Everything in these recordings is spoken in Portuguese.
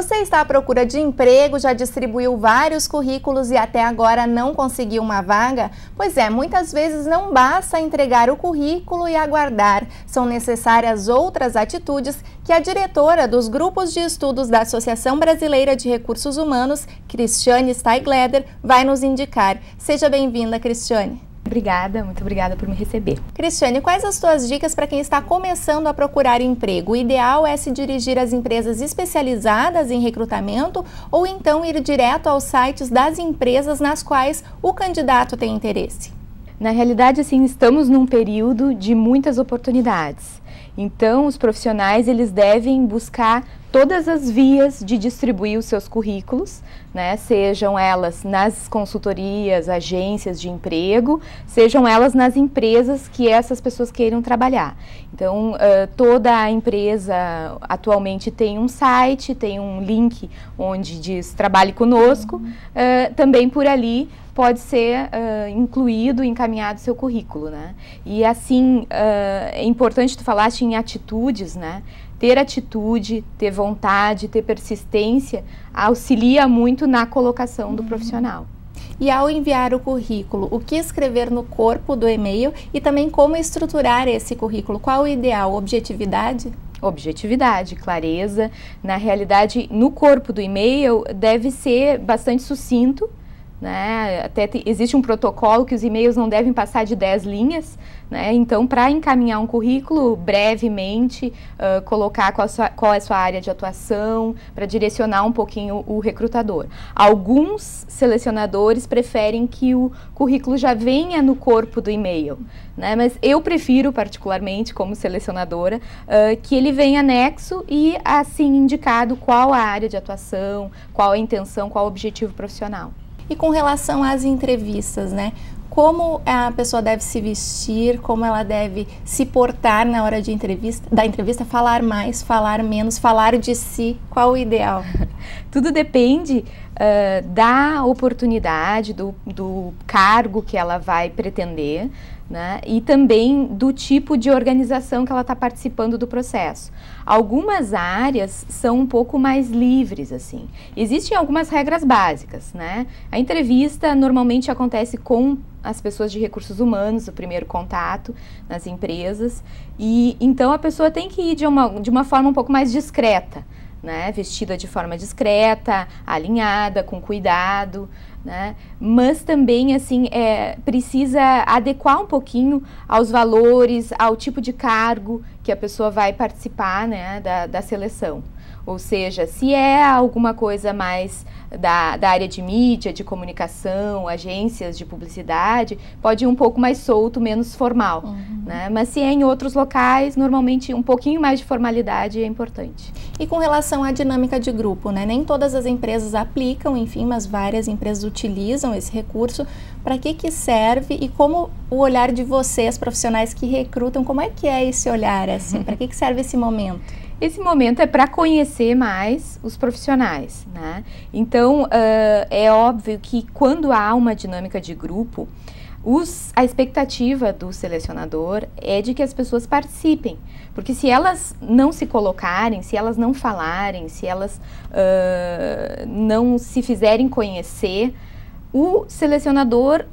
Você está à procura de emprego, já distribuiu vários currículos e até agora não conseguiu uma vaga? Pois é, muitas vezes não basta entregar o currículo e aguardar. São necessárias outras atitudes que a diretora dos grupos de estudos da Associação Brasileira de Recursos Humanos, Cristiane Steigleder, vai nos indicar. Seja bem-vinda, Cristiane. Obrigada, muito obrigada por me receber. Cristiane, quais as suas dicas para quem está começando a procurar emprego? O ideal é se dirigir às empresas especializadas em recrutamento ou então ir direto aos sites das empresas nas quais o candidato tem interesse? Na realidade, assim, estamos num período de muitas oportunidades. Então, os profissionais, eles devem buscar todas as vias de distribuir os seus currículos, né? Sejam elas nas consultorias, agências de emprego, sejam elas nas empresas que essas pessoas queiram trabalhar. Então, toda a empresa atualmente tem um site, tem um link onde diz trabalhe conosco, também por ali pode ser incluído, encaminhado seu currículo, né? E assim, é importante tu falaste em atitudes, né? Ter atitude, ter vontade, ter persistência auxilia muito na colocação do profissional. E ao enviar o currículo, o que escrever no corpo do e-mail e também como estruturar esse currículo? Qual o ideal? Objetividade? Objetividade, clareza. Na realidade, no corpo do e-mail deve ser bastante sucinto, né? Até existe um protocolo que os e-mails não devem passar de 10 linhas, né? Então, para encaminhar um currículo, brevemente, colocar qual é a sua área de atuação, para direcionar um pouquinho o recrutador. Alguns selecionadores preferem que o currículo já venha no corpo do e-mail, né? Mas eu prefiro, particularmente, como selecionadora, que ele venha anexo e, assim, indicado qual a área de atuação, qual a intenção, qual o objetivo profissional. E com relação às entrevistas, né? Como a pessoa deve se vestir, como ela deve se portar na hora de da entrevista, falar mais, falar menos, falar de si, qual o ideal? Tudo depende da oportunidade, do cargo que ela vai pretender, né? E também do tipo de organização que ela está participando do processo. Algumas áreas são um pouco mais livres, assim. Existem algumas regras básicas, né? A entrevista normalmente acontece com as pessoas de recursos humanos, o primeiro contato nas empresas, e então a pessoa tem que ir de uma forma um pouco mais discreta, né? Vestida de forma discreta, alinhada, com cuidado, né? Mas também, assim, precisa adequar um pouquinho aos valores, ao tipo de cargo que a pessoa vai participar, né, da seleção. Ou seja, se é alguma coisa mais da área de mídia, de comunicação, agências de publicidade, pode ir um pouco mais solto, menos formal, né? Mas se é em outros locais, normalmente um pouquinho mais de formalidade é importante. E com relação à dinâmica de grupo, né? Nem todas as empresas aplicam, enfim, mas várias empresas utilizam esse recurso. Para que serve e como o olhar de vocês, profissionais que recrutam, como é que é esse olhar, assim? Para que serve esse momento? Esse momento é para conhecer mais os profissionais, né? Então, é óbvio que quando há uma dinâmica de grupo, a expectativa do selecionador é de que as pessoas participem, porque se elas não se colocarem, se elas não falarem, se elas não se fizerem conhecer, o selecionador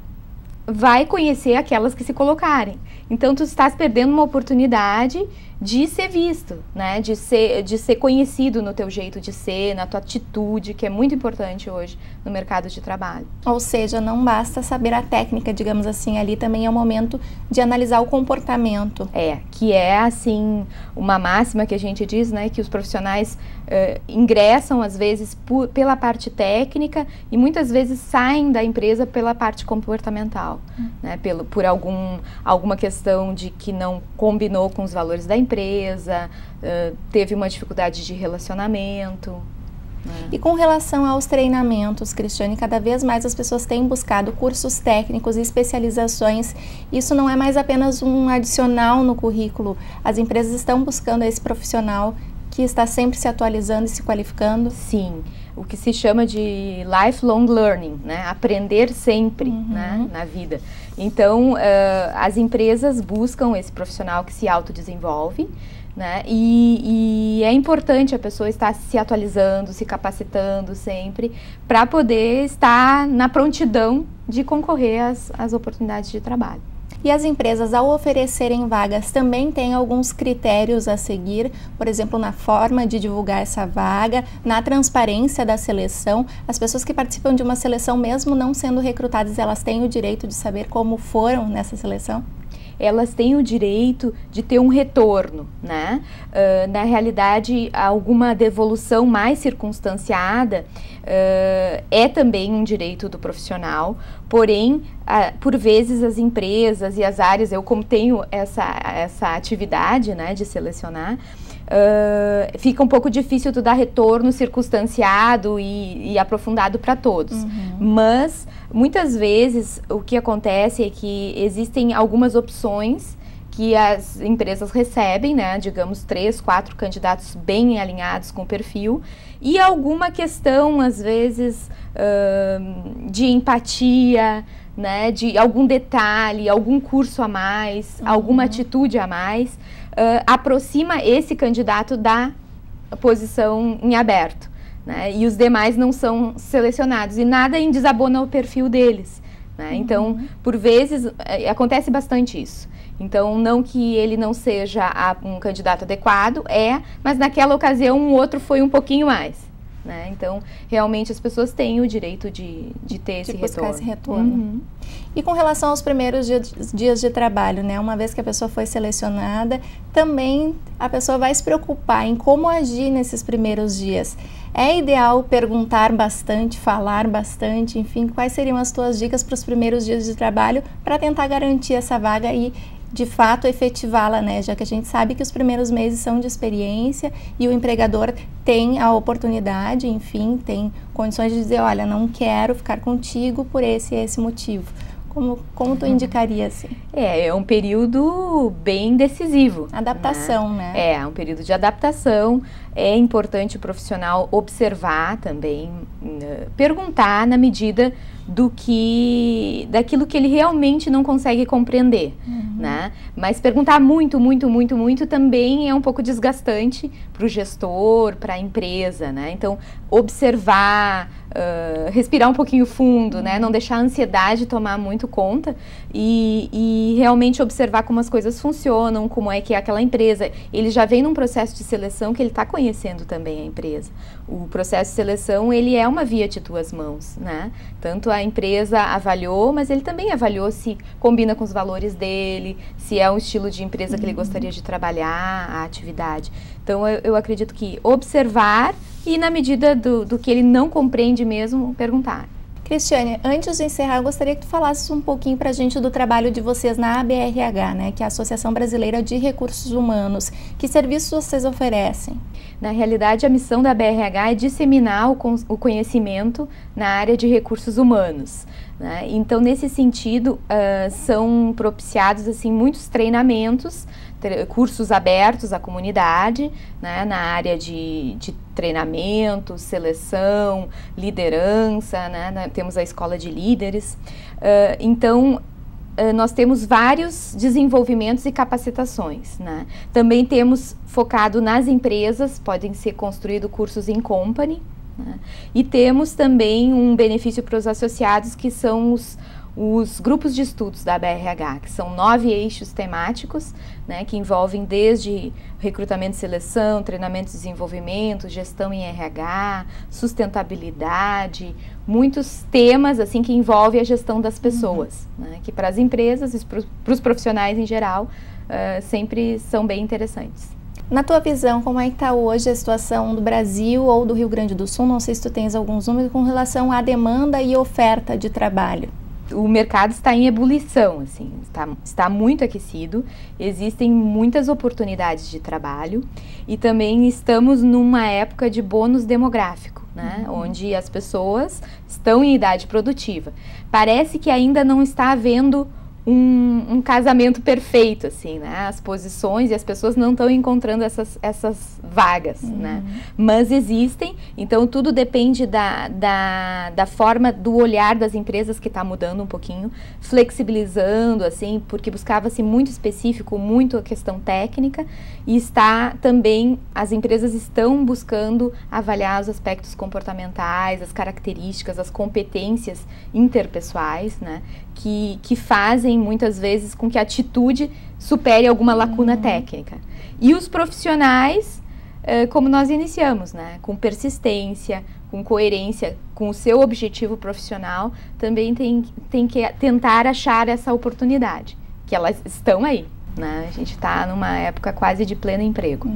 vai conhecer aquelas que se colocarem. Então, tu estás perdendo uma oportunidade de ser visto, né? De ser conhecido no teu jeito de ser, na tua atitude, que é muito importante hoje no mercado de trabalho. Ou seja, não basta saber a técnica, digamos assim, ali também é o momento de analisar o comportamento. Que é, assim, uma máxima que a gente diz, né? Que os profissionais ingressam, às vezes, pela parte técnica e muitas vezes saem da empresa pela parte comportamental, né? Por alguma questão de que não combinou com os valores da empresa, teve uma dificuldade de relacionamento. E com relação aos treinamentos, Cristiane, cada vez mais as pessoas têm buscado cursos técnicos e especializações. Isso não é mais apenas um adicional no currículo. As empresas estão buscando esse profissional que está sempre se atualizando e se qualificando? Sim, o que se chama de lifelong learning, né? Aprender sempre, né, na vida. Então, as empresas buscam esse profissional que se autodesenvolve, né? E é importante a pessoa estar se atualizando, se capacitando sempre, para poder estar na prontidão de concorrer às oportunidades de trabalho. E as empresas, ao oferecerem vagas, também têm alguns critérios a seguir, por exemplo, na forma de divulgar essa vaga, na transparência da seleção. As pessoas que participam de uma seleção, mesmo não sendo recrutadas, elas têm o direito de saber como foram nessa seleção? Elas têm o direito de ter um retorno, né? Na realidade, alguma devolução mais circunstanciada é também um direito do profissional, porém, por vezes as empresas e as áreas, eu como tenho essa atividade, né, de selecionar, fica um pouco difícil tu dar retorno circunstanciado e aprofundado para todos. Mas, muitas vezes, o que acontece é que existem algumas opções que as empresas recebem, né, digamos 3, 4 candidatos bem alinhados com o perfil, e alguma questão, às vezes, de empatia, né, de algum detalhe, algum curso a mais, alguma atitude a mais, aproxima esse candidato da posição em aberto, né, e os demais não são selecionados, e nada desabona o perfil deles, né. Então, por vezes, acontece bastante isso. Então, não que ele não seja um candidato adequado, mas naquela ocasião um outro foi um pouquinho mais, né? Então, realmente as pessoas têm o direito de ter esse retorno. Esse retorno. E com relação aos primeiros dias de trabalho, né? Uma vez que a pessoa foi selecionada, também a pessoa vai se preocupar em como agir nesses primeiros dias. É ideal perguntar bastante, falar bastante, enfim, quais seriam as tuas dicas para os primeiros dias de trabalho para tentar garantir essa vaga e de fato efetivá-la, né? Já que a gente sabe que os primeiros meses são de experiência e o empregador tem a oportunidade, enfim, tem condições de dizer, olha, não quero ficar contigo por esse e esse motivo. Como tu indicaria, assim? É um período bem decisivo. Adaptação, né? É um período de adaptação. É importante o profissional observar também, perguntar na medida daquilo que ele realmente não consegue compreender, né? Mas perguntar muito também é um pouco desgastante para o gestor, para a empresa, né? Então, observar, respirar um pouquinho fundo, né? Não deixar a ansiedade tomar muito conta e realmente observar como as coisas funcionam, como é que é aquela empresa. Ele já vem num processo de seleção que ele está conhecendo também a empresa. O processo de seleção, ele é uma via de duas mãos, né? Tanto a empresa avaliou, mas ele também avaliou se combina com os valores dele, se é um estilo de empresa que ele gostaria de trabalhar, a atividade. Então, eu acredito que observar e, na medida do que ele não compreende mesmo, perguntar. Cristiane, antes de encerrar, eu gostaria que tu falasses um pouquinho para a gente do trabalho de vocês na ABRH, né, que é a Associação Brasileira de Recursos Humanos. Que serviços vocês oferecem? Na realidade, a missão da ABRH é disseminar o conhecimento na área de recursos humanos, né? Então, nesse sentido, são propiciados assim, muitos treinamentos, cursos abertos à comunidade, né, na área de treinamento, seleção, liderança, né, temos a escola de líderes. Então, nós temos vários desenvolvimentos e capacitações, né? Também temos focado nas empresas, podem ser construídos cursos em company, né? E temos também um benefício para os associados, que são os grupos de estudos da ABRH, que são 9 eixos temáticos, né, que envolvem desde recrutamento e seleção, treinamento e desenvolvimento, gestão em RH, sustentabilidade, muitos temas assim que envolvem a gestão das pessoas, né, que para as empresas e para os profissionais em geral sempre são bem interessantes. Na tua visão, como é que está hoje a situação do Brasil ou do Rio Grande do Sul? Não sei se tu tens alguns números com relação à demanda e oferta de trabalho. O mercado está em ebulição, assim, está muito aquecido, existem muitas oportunidades de trabalho e também estamos numa época de bônus demográfico, né, onde as pessoas estão em idade produtiva. Parece que ainda não está havendo um casamento perfeito, assim, né? As posições e as pessoas não estão encontrando essas vagas, né? Mas existem, então tudo depende da forma do olhar das empresas, que está mudando um pouquinho, flexibilizando, assim, porque buscava-se muito específico, muito a questão técnica, e está também, as empresas estão buscando avaliar os aspectos comportamentais, as características, as competências interpessoais, né? Que fazem muitas vezes com que a atitude supere alguma lacuna técnica. E os profissionais, como nós iniciamos, né? Com persistência, com coerência, com o seu objetivo profissional, também tem que tentar achar essa oportunidade, que elas estão aí. Né? A gente está numa época quase de pleno emprego.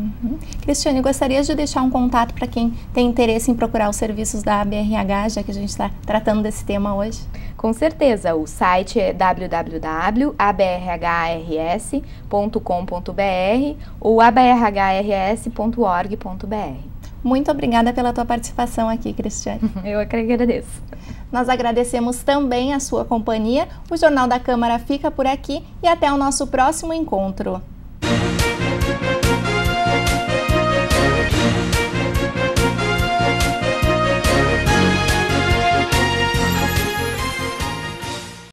Cristiane, gostaria de deixar um contato para quem tem interesse em procurar os serviços da ABRH, já que a gente está tratando desse tema hoje? Com certeza, o site é www.abrhrs.com.br ou abrhrs.org.br. Muito obrigada pela tua participação aqui, Cristiane. Eu que agradeço. Nós agradecemos também a sua companhia. O Jornal da Câmara fica por aqui e até o nosso próximo encontro.